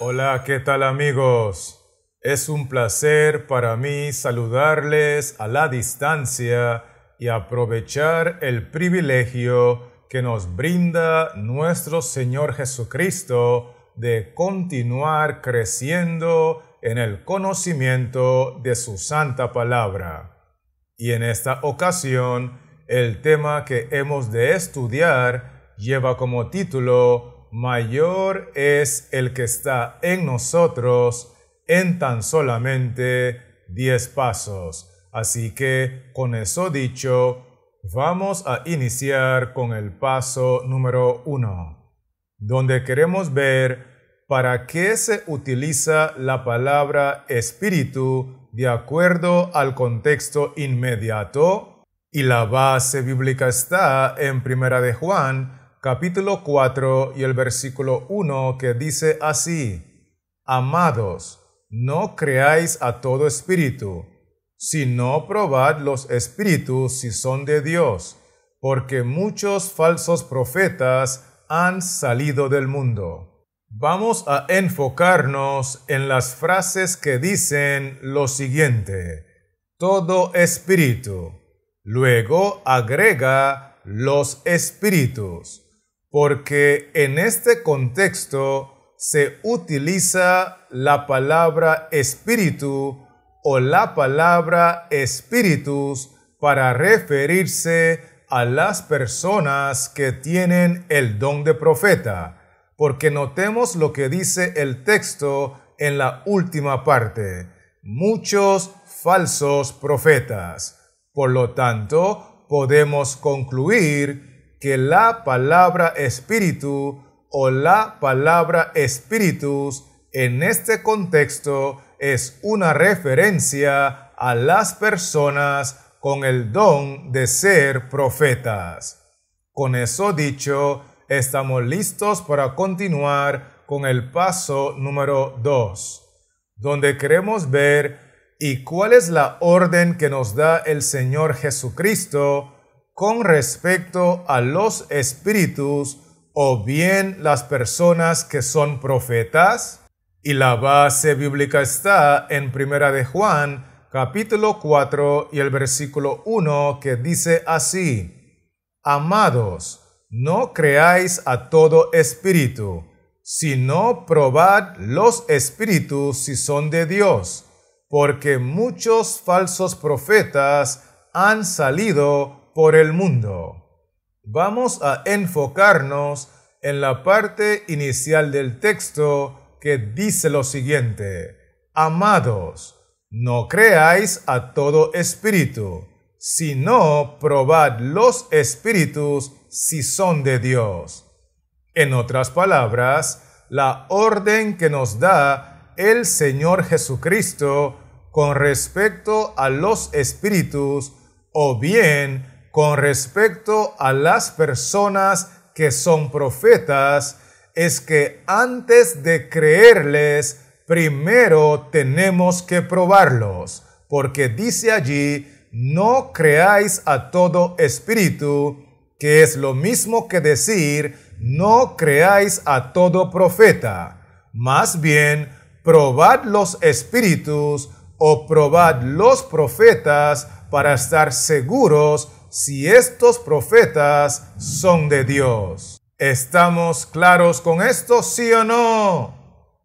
Hola, ¿qué tal amigos? Es un placer para mí saludarles a la distancia y aprovechar el privilegio que nos brinda nuestro Señor Jesucristo de continuar creciendo en el conocimiento de su santa palabra. Y en esta ocasión, el tema que hemos de estudiar lleva como título Mayor es el que está en nosotros en tan solamente 10 pasos. Así que, con eso dicho, vamos a iniciar con el paso número 1, donde queremos ver para qué se utiliza la palabra espíritu de acuerdo al contexto inmediato. Y la base bíblica está en 1 de Juan, capítulo 4 y el versículo 1, que dice así: Amados, no creáis a todo espíritu, sino probad los espíritus si son de Dios, porque muchos falsos profetas han salido del mundo. Vamos a enfocarnos en las frases que dicen lo siguiente: todo espíritu. Luego agrega los espíritus, porque en este contexto se utiliza la palabra espíritu o la palabra espíritus para referirse a las personas que tienen el don de profeta, porque notemos lo que dice el texto en la última parte: muchos falsos profetas. Por lo tanto, podemos concluir que la palabra espíritu o la palabra espíritus en este contexto es una referencia a las personas con el don de ser profetas. Con eso dicho, estamos listos para continuar con el paso número 2, donde queremos ver y cuál es la orden que nos da el Señor Jesucristo con respecto a los espíritus o bien las personas que son profetas. Y la base bíblica está en 1 de Juan, capítulo 4 y el versículo 1, que dice así: Amados, no creáis a todo espíritu, sino probad los espíritus si son de Dios, porque muchos falsos profetas han salido por el mundo. Vamos a enfocarnos en la parte inicial del texto que dice lo siguiente: Amados, no creáis a todo espíritu, sino probad los espíritus si son de Dios. En otras palabras, la orden que nos da el Señor Jesucristo con respecto a los espíritus o bien con respecto a las personas que son profetas es que antes de creerles, primero tenemos que probarlos, porque dice allí: no creáis a todo espíritu, que es lo mismo que decir no creáis a todo profeta. Más bien, probad los espíritus o probad los profetas para estar seguros si estos profetas son de Dios. ¿Estamos claros con esto, sí o no?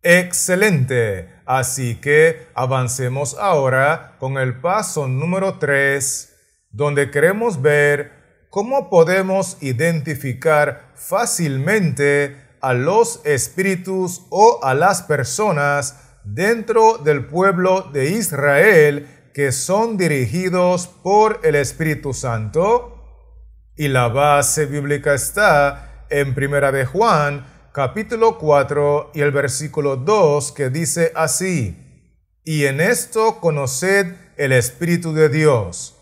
Excelente. Así que avancemos ahora con el paso número 3, donde queremos ver cómo podemos identificar fácilmente a los espíritus o a las personas dentro del pueblo de Israel que son dirigidos por el Espíritu Santo. Y la base bíblica está en 1 de Juan, capítulo 4 y el versículo 2, que dice así: Y en esto conoced el Espíritu de Dios.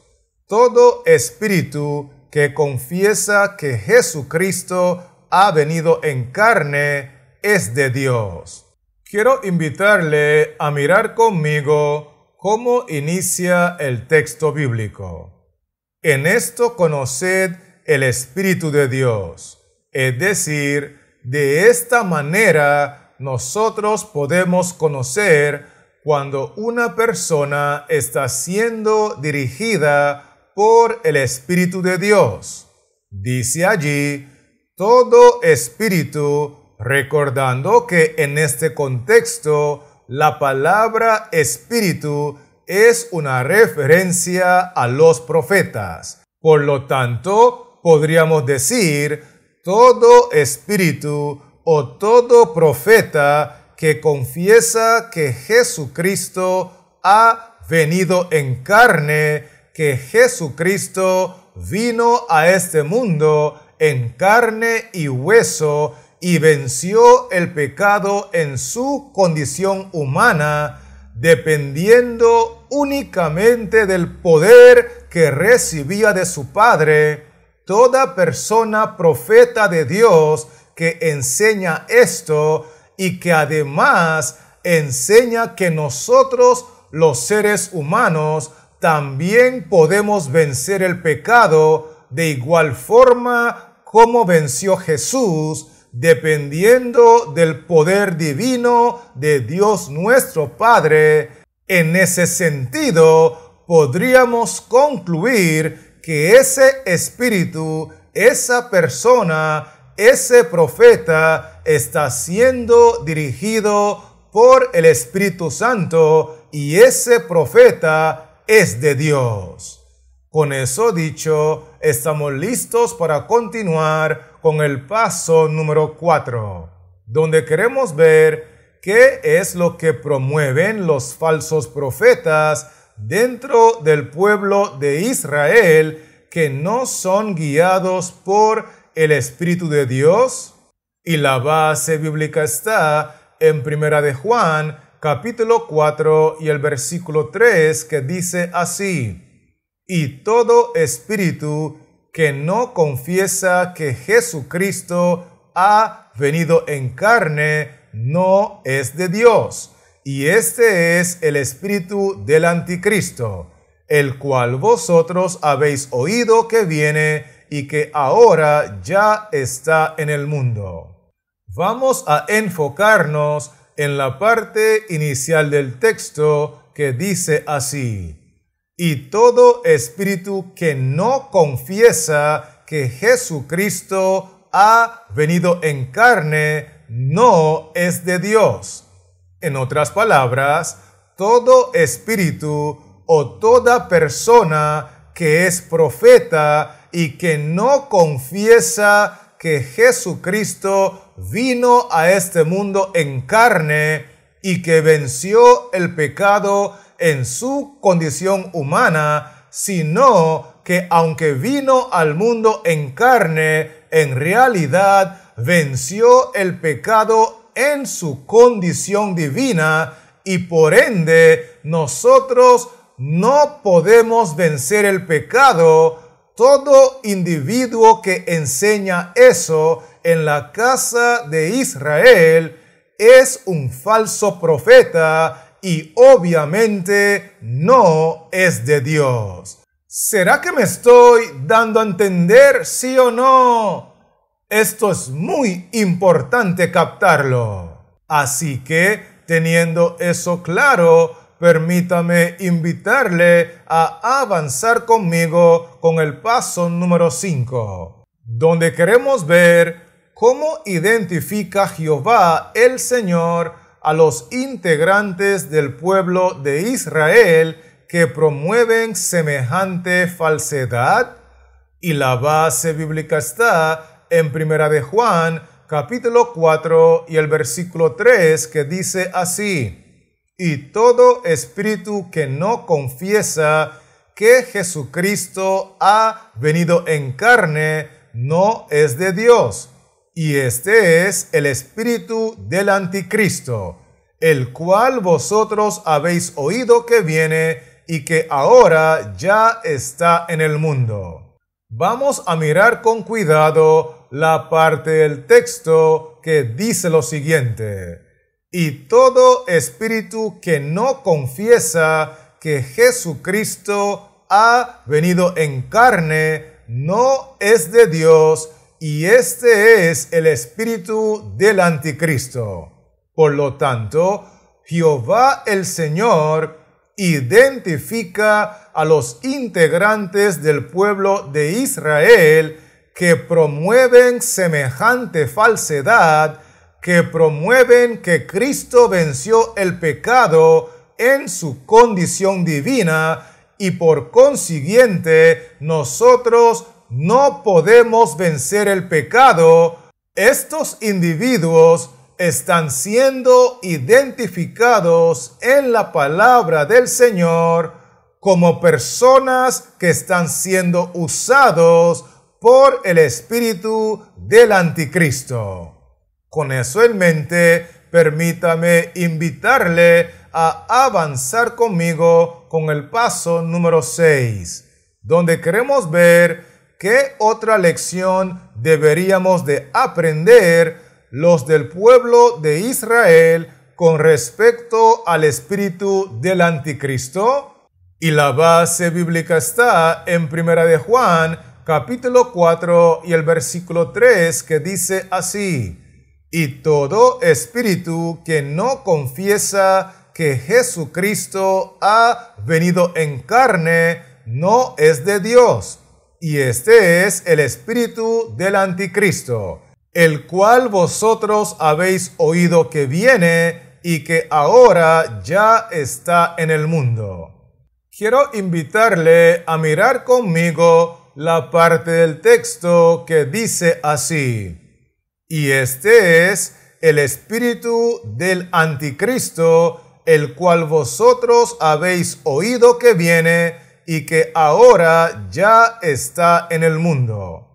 Todo espíritu que confiesa que Jesucristo ha venido en carne es de Dios. Quiero invitarle a mirar conmigo cómo inicia el texto bíblico. En esto conoced el Espíritu de Dios. Es decir, de esta manera nosotros podemos conocer cuando una persona está siendo dirigida por el Espíritu de Dios. Dice allí, todo espíritu, recordando que en este contexto la palabra espíritu es una referencia a los profetas. Por lo tanto, podríamos decir, todo espíritu o todo profeta que confiesa que Jesucristo ha venido en carne, que Jesucristo vino a este mundo en carne y hueso y venció el pecado en su condición humana, dependiendo únicamente del poder que recibía de su Padre. Toda persona profeta de Dios que enseña esto y que además enseña que nosotros, los seres humanos, también podemos vencer el pecado de igual forma como venció Jesús, dependiendo del poder divino de Dios nuestro Padre. En ese sentido, podríamos concluir que ese espíritu, esa persona, ese profeta está siendo dirigido por el Espíritu Santo y ese profeta es de Dios. Con eso dicho, estamos listos para continuar con el paso número 4, donde queremos ver qué es lo que promueven los falsos profetas dentro del pueblo de Israel que no son guiados por el Espíritu de Dios. Y la base bíblica está en 1 de Juan, capítulo 4 y el versículo 3, que dice así: y todo espíritu que no confiesa que Jesucristo ha venido en carne no es de Dios. Y este es el espíritu del anticristo, el cual vosotros habéis oído que viene y que ahora ya está en el mundo. Vamos a enfocarnos en la parte inicial del texto que dice así: y todo espíritu que no confiesa que Jesucristo ha venido en carne no es de Dios. En otras palabras, todo espíritu o toda persona que es profeta y que no confiesa que Jesucristo vino a este mundo en carne y que venció el pecado en su condición humana, sino que aunque vino al mundo en carne, en realidad venció el pecado en su condición divina, y por ende nosotros no podemos vencer el pecado. Todo individuo que enseña eso en la casa de Israel es un falso profeta y obviamente no es de Dios. ¿Será que me estoy dando a entender, sí o no? Esto es muy importante captarlo. Así que, teniendo eso claro, permítame invitarle a avanzar conmigo con el paso número 5, donde queremos ver cómo identifica Jehová el Señor a los integrantes del pueblo de Israel que promueven semejante falsedad. Y la base bíblica está en 1 de Juan, capítulo 4 y el versículo 3, que dice así: y todo espíritu que no confiesa que Jesucristo ha venido en carne no es de Dios. Y este es el espíritu del anticristo, el cual vosotros habéis oído que viene y que ahora ya está en el mundo. Vamos a mirar con cuidado la parte del texto que dice lo siguiente: y todo espíritu que no confiesa que Jesucristo ha venido en carne no es de Dios, y este es el espíritu del anticristo. Por lo tanto, Jehová el Señor identifica a los integrantes del pueblo de Israel que promueven semejante falsedad, que promueven que Cristo venció el pecado en su condición divina y por consiguiente nosotros no podemos vencer el pecado. Estos individuos están siendo identificados en la palabra del Señor como personas que están siendo usados por el espíritu del anticristo. Con eso en mente, permítame invitarle a avanzar conmigo con el paso número 6, donde queremos ver qué otra lección deberíamos de aprender los del pueblo de Israel con respecto al espíritu del anticristo. Y la base bíblica está en 1 de Juan, capítulo 4 y el versículo 3, que dice así: y todo espíritu que no confiesa que Jesucristo ha venido en carne no es de Dios. Y este es el espíritu del anticristo, el cual vosotros habéis oído que viene y que ahora ya está en el mundo. Quiero invitarle a mirar conmigo la parte del texto que dice así: y este es el espíritu del anticristo, el cual vosotros habéis oído que viene y que ahora ya está en el mundo.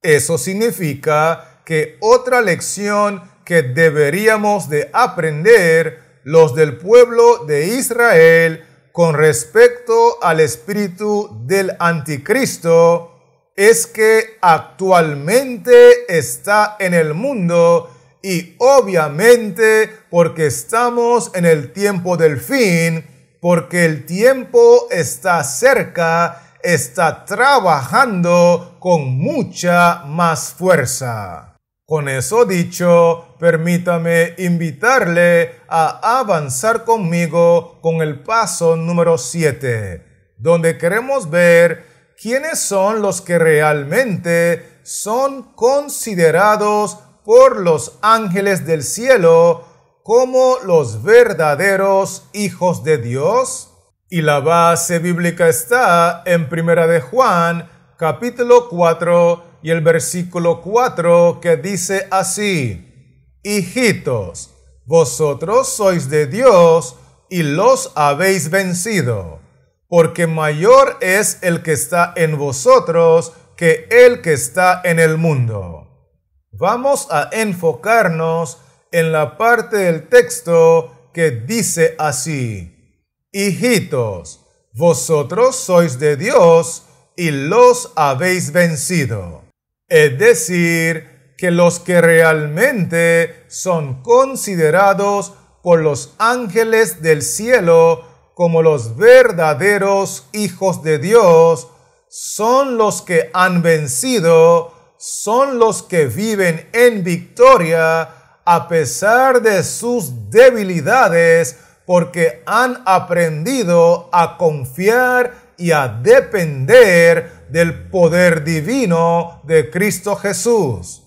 Eso significa que otra lección que deberíamos de aprender los del pueblo de Israel con respecto al espíritu del anticristo es que actualmente está en el mundo y obviamente porque estamos en el tiempo del fin, porque el tiempo está cerca, está trabajando con mucha más fuerza. Con eso dicho, permítame invitarle a avanzar conmigo con el paso número 7, donde queremos ver quiénes son los que realmente son considerados por los ángeles del cielo como los verdaderos hijos de Dios. Y la base bíblica está en 1 de Juan, capítulo 4 y el versículo 4, que dice así: hijitos, vosotros sois de Dios y los habéis vencido, porque mayor es el que está en vosotros que el que está en el mundo. Vamos a enfocarnos en la parte del texto que dice así: hijitos, vosotros sois de Dios y los habéis vencido. Es decir, que los que realmente son considerados por los ángeles del cielo como los verdaderos hijos de Dios son los que han vencido, son los que viven en victoria a pesar de sus debilidades, porque han aprendido a confiar y a depender del poder divino de Cristo Jesús.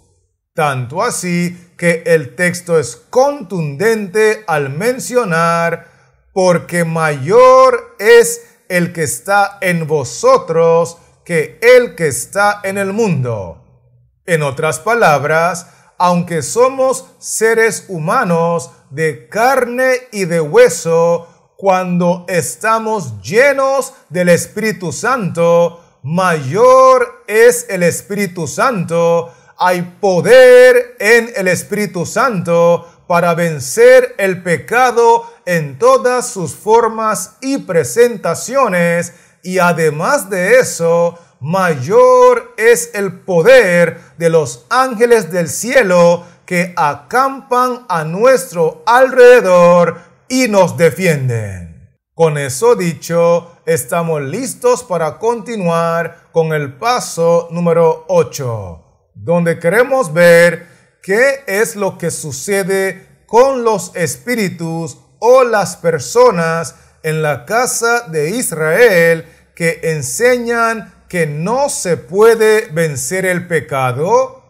Tanto así que el texto es contundente al mencionar: porque mayor es el que está en vosotros que el que está en el mundo. En otras palabras, aunque somos seres humanos de carne y de hueso, cuando estamos llenos del Espíritu Santo, mayor es el Espíritu Santo. Hay poder en el Espíritu Santo para vencer el pecado en todas sus formas y presentaciones, y además de eso, mayor es el poder de los ángeles del cielo que acampan a nuestro alrededor y nos defienden. Con eso dicho, estamos listos para continuar con el paso número 8, donde queremos ver qué es lo que sucede con los espíritus o las personas en la casa de Israel que enseñan que no se puede vencer el pecado?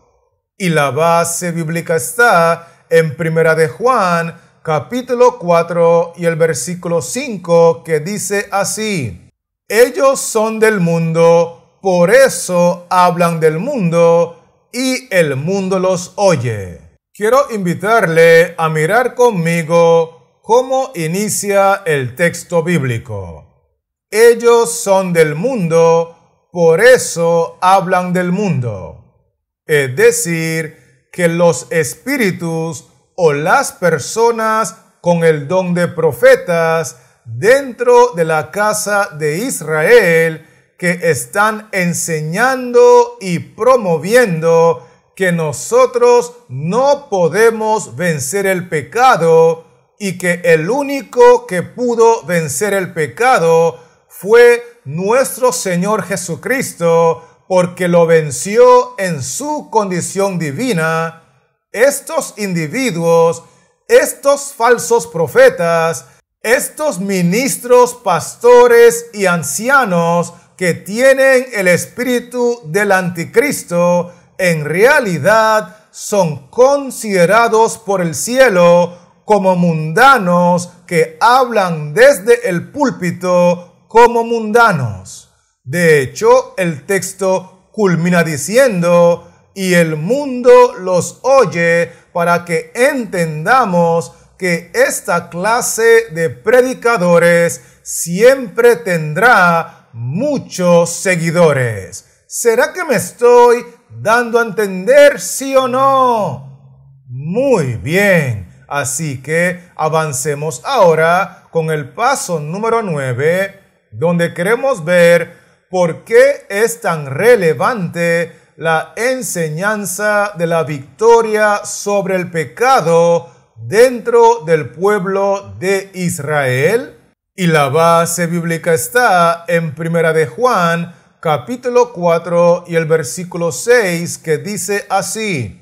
Y la base bíblica está en 1 de Juan, capítulo 4 y el versículo 5, que dice así: ellos son del mundo, por eso hablan del mundo, y el mundo los oye. Quiero invitarle a mirar conmigo cómo inicia el texto bíblico. Ellos son del mundo, por eso hablan del mundo. Es decir, que los espíritus o las personas con el don de profetas dentro de la casa de Israel que están enseñando y promoviendo que nosotros no podemos vencer el pecado y que el único que pudo vencer el pecado fue nuestro Señor Jesucristo, porque lo venció en su condición divina. Estos individuos, estos falsos profetas, estos ministros, pastores y ancianos que tienen el espíritu del anticristo, en realidad son considerados por el cielo como mundanos que hablan desde el púlpito como mundanos. De hecho, el texto culmina diciendo: y el mundo los oye, para que entendamos que esta clase de predicadores siempre tendrá muchos seguidores. ¿Será que me estoy dando a entender, sí o no? Muy bien. Así que avancemos ahora con el paso número 9, donde queremos ver por qué es tan relevante la enseñanza de la victoria sobre el pecado dentro del pueblo de Israel. Y la base bíblica está en 1 de Juan, capítulo 4 y el versículo 6, que dice así: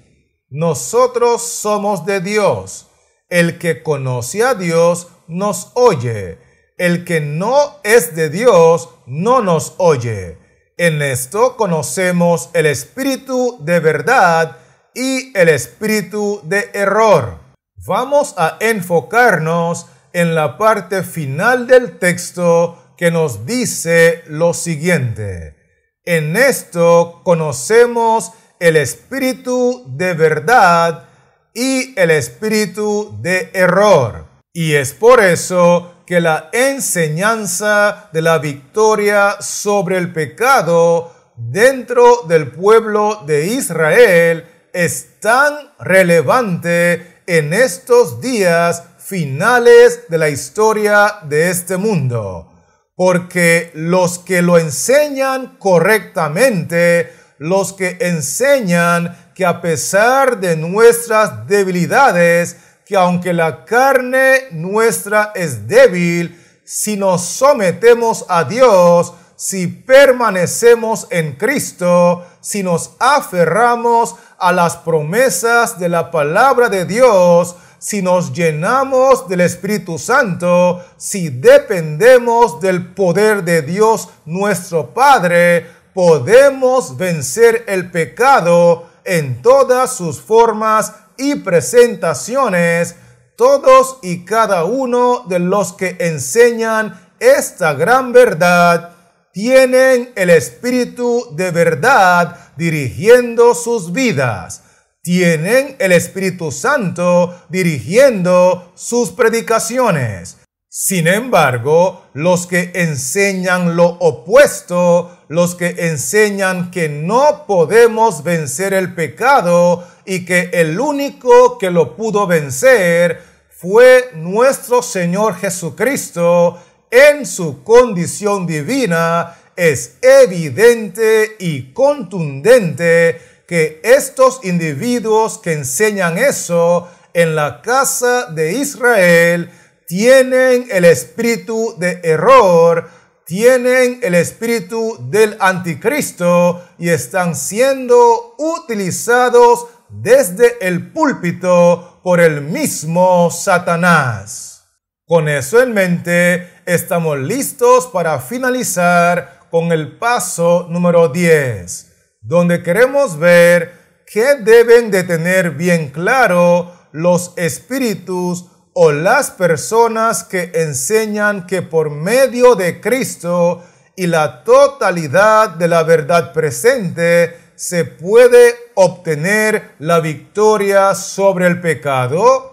nosotros somos de Dios. El que conoce a Dios nos oye. El que no es de Dios no nos oye. En esto conocemos el espíritu de verdad y el espíritu de error. Vamos a enfocarnos en la parte final del texto que nos dice lo siguiente: en esto conocemos el espíritu de verdad y el espíritu de error. Y es por eso que la enseñanza de la victoria sobre el pecado dentro del pueblo de Israel es tan relevante en estos días finales de la historia de este mundo. Porque los que lo enseñan correctamente, los que enseñan que a pesar de nuestras debilidades, que aunque la carne nuestra es débil, si nos sometemos a Dios, si permanecemos en Cristo, si nos aferramos a las promesas de la palabra de Dios, si nos llenamos del Espíritu Santo, si dependemos del poder de Dios nuestro Padre, podemos vencer el pecado en todas sus formas y presentaciones. Todos y cada uno de los que enseñan esta gran verdad tienen el Espíritu de verdad dirigiendo sus vidas. Tienen el Espíritu Santo dirigiendo sus predicaciones. Sin embargo, los que enseñan lo opuesto, los que enseñan que no podemos vencer el pecado y que el único que lo pudo vencer fue nuestro Señor Jesucristo en su condición divina, es evidente y contundente que estos individuos que enseñan eso en la casa de Israel tienen el espíritu de error, tienen el espíritu del anticristo y están siendo utilizados desde el púlpito por el mismo Satanás. Con eso en mente, estamos listos para finalizar con el paso número 10, donde queremos ver qué deben de tener bien claro los espíritus o las personas que enseñan que por medio de Cristo y la totalidad de la verdad presente se puede obtener la victoria sobre el pecado.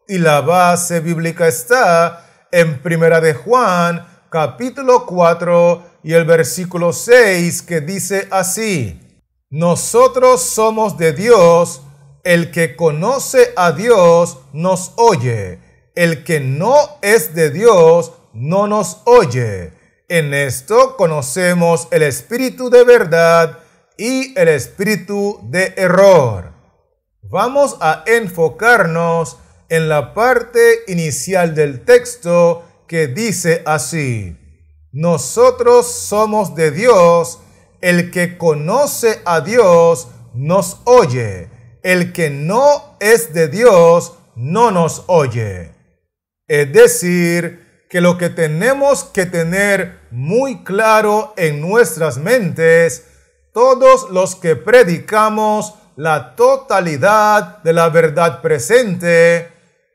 Y la base bíblica está en 1 de Juan, capítulo 4 y el versículo 6, que dice así: nosotros somos de Dios, el que conoce a Dios nos oye, el que no es de Dios no nos oye. En esto conocemos el espíritu de verdad y el espíritu de error. Vamos a enfocarnos en la parte inicial del texto que dice así: nosotros somos de Dios, el que conoce a Dios nos oye, el que no es de Dios no nos oye. Es decir, que lo que tenemos que tener muy claro en nuestras mentes, todos los que predicamos la totalidad de la verdad presente,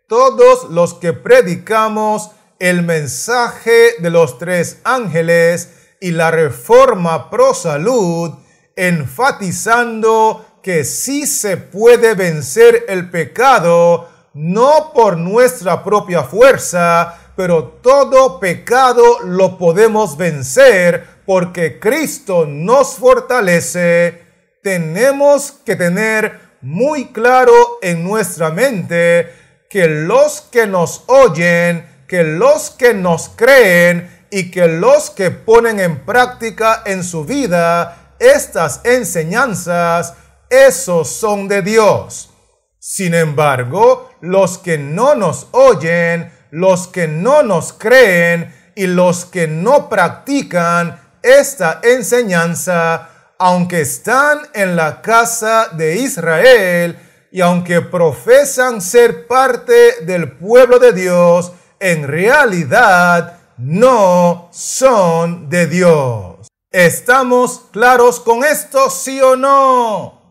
todos los que predicamos el mensaje de los 3 ángeles y la reforma pro salud, enfatizando que sí se puede vencer el pecado, no por nuestra propia fuerza, pero todo pecado lo podemos vencer porque Cristo nos fortalece. Tenemos que tener muy claro en nuestra mente que los que nos oyen, que los que nos creen y que los que ponen en práctica en su vida estas enseñanzas, esos son de Dios. Sin embargo, los que no nos oyen, los que no nos creen y los que no practican esta enseñanza, aunque están en la casa de Israel y aunque profesan ser parte del pueblo de Dios, en realidad no son de Dios. ¿Estamos claros con esto, sí o no?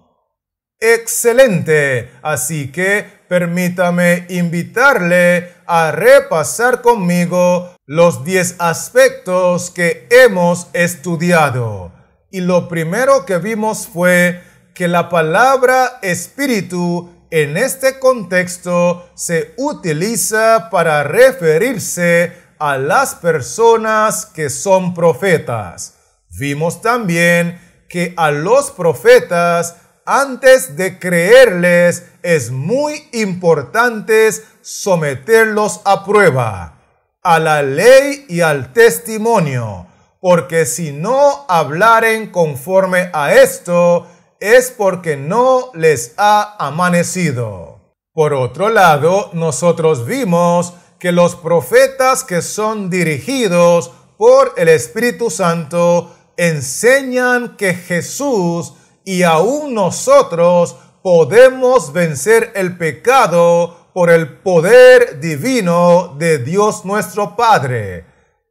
Excelente. Así que permítame invitarle a repasar conmigo los 10 aspectos que hemos estudiado. Y lo primero que vimos fue que la palabra espíritu en este contexto se utiliza para referirse a las personas que son profetas. Vimos también que a los profetas, antes de creerles, es muy importante someterlos a prueba, a la ley y al testimonio, porque si no hablaren conforme a esto, es porque no les ha amanecido. Por otro lado, nosotros vimos que los profetas que son dirigidos por el Espíritu Santo enseñan que Jesús y aún nosotros podemos vencer el pecado por el poder divino de Dios nuestro Padre.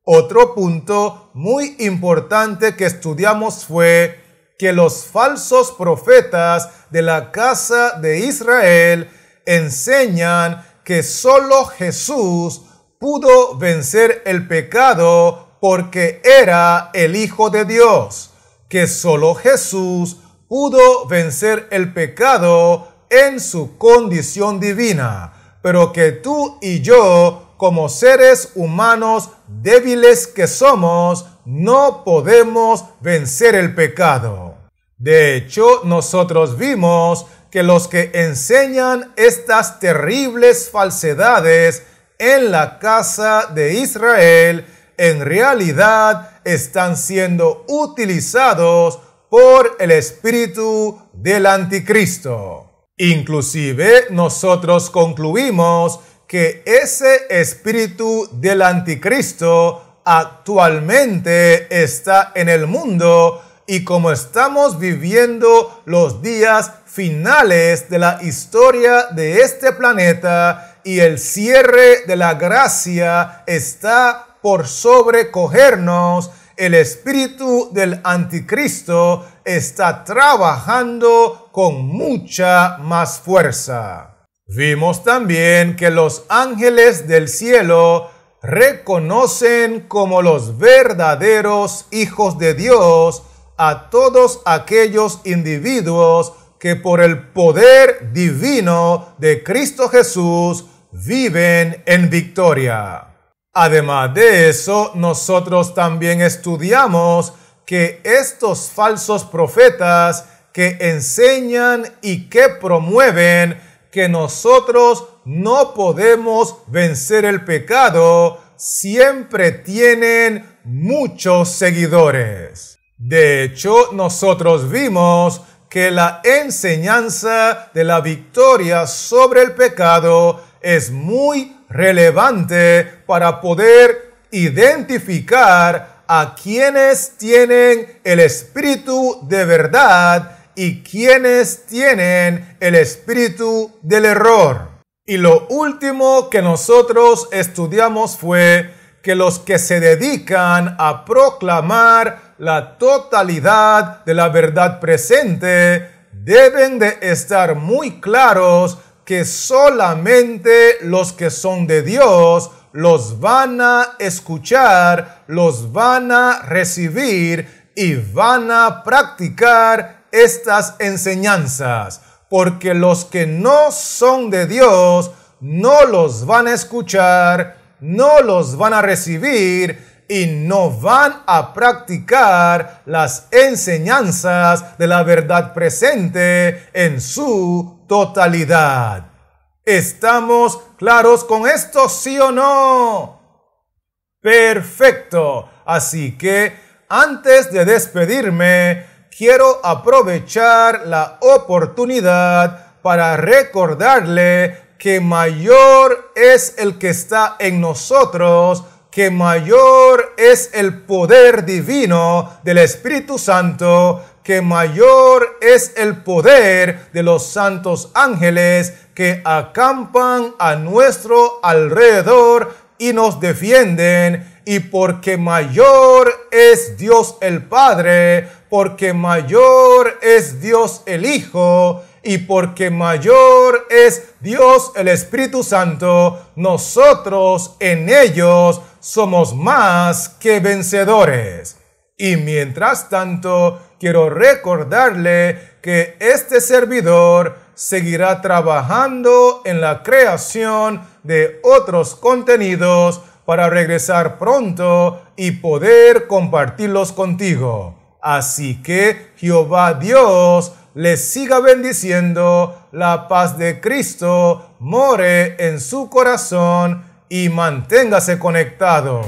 Otro punto muy importante que estudiamos fue que los falsos profetas de la casa de Israel enseñan que solo Jesús pudo vencer el pecado porque era el Hijo de Dios, que solo Jesús pudo vencer el pecado en su condición divina, pero que tú y yo, como seres humanos débiles que somos, no podemos vencer el pecado. De hecho, nosotros vimos que los que enseñan estas terribles falsedades en la casa de Israel, en realidad están siendo utilizados por el espíritu del anticristo. Inclusive, nosotros concluimos que ese espíritu del anticristo actualmente está en el mundo, y como estamos viviendo los días finales de la historia de este planeta y el cierre de la gracia está por sobrecogernos. El espíritu del anticristo está trabajando con mucha más fuerza. Vimos también que los ángeles del cielo reconocen como los verdaderos hijos de Dios a todos aquellos individuos que por el poder divino de Cristo Jesús viven en victoria. Además de eso, nosotros también estudiamos que estos falsos profetas que enseñan y que promueven que nosotros no podemos vencer el pecado, siempre tienen muchos seguidores. De hecho, nosotros vimos que la enseñanza de la victoria sobre el pecado es muy relevante para poder identificar a quienes tienen el espíritu de verdad y quienes tienen el espíritu del error. Y lo último que nosotros estudiamos fue que los que se dedican a proclamar la totalidad de la verdad presente deben de estar muy claros que solamente los que son de Dios los van a escuchar, los van a recibir y van a practicar estas enseñanzas, porque los que no son de Dios no los van a escuchar, no los van a recibir y no van a practicar las enseñanzas de la verdad presente en su totalidad. ¿Estamos claros con esto, sí o no? Perfecto. Así que antes de despedirme, quiero aprovechar la oportunidad para recordarle que mayor es el que está en nosotros, que mayor es el poder divino del Espíritu Santo, que mayor es el poder de los santos ángeles que acampan a nuestro alrededor y nos defienden, y porque mayor es Dios el Padre, porque mayor es Dios el Hijo, y porque mayor es Dios el Espíritu Santo, nosotros en ellos somos más que vencedores. Y mientras tanto, quiero recordarle que este servidor seguirá trabajando en la creación de otros contenidos para regresar pronto y poder compartirlos contigo. Así que Jehová Dios les siga bendiciendo, la paz de Cristo more en su corazón y manténgase conectado.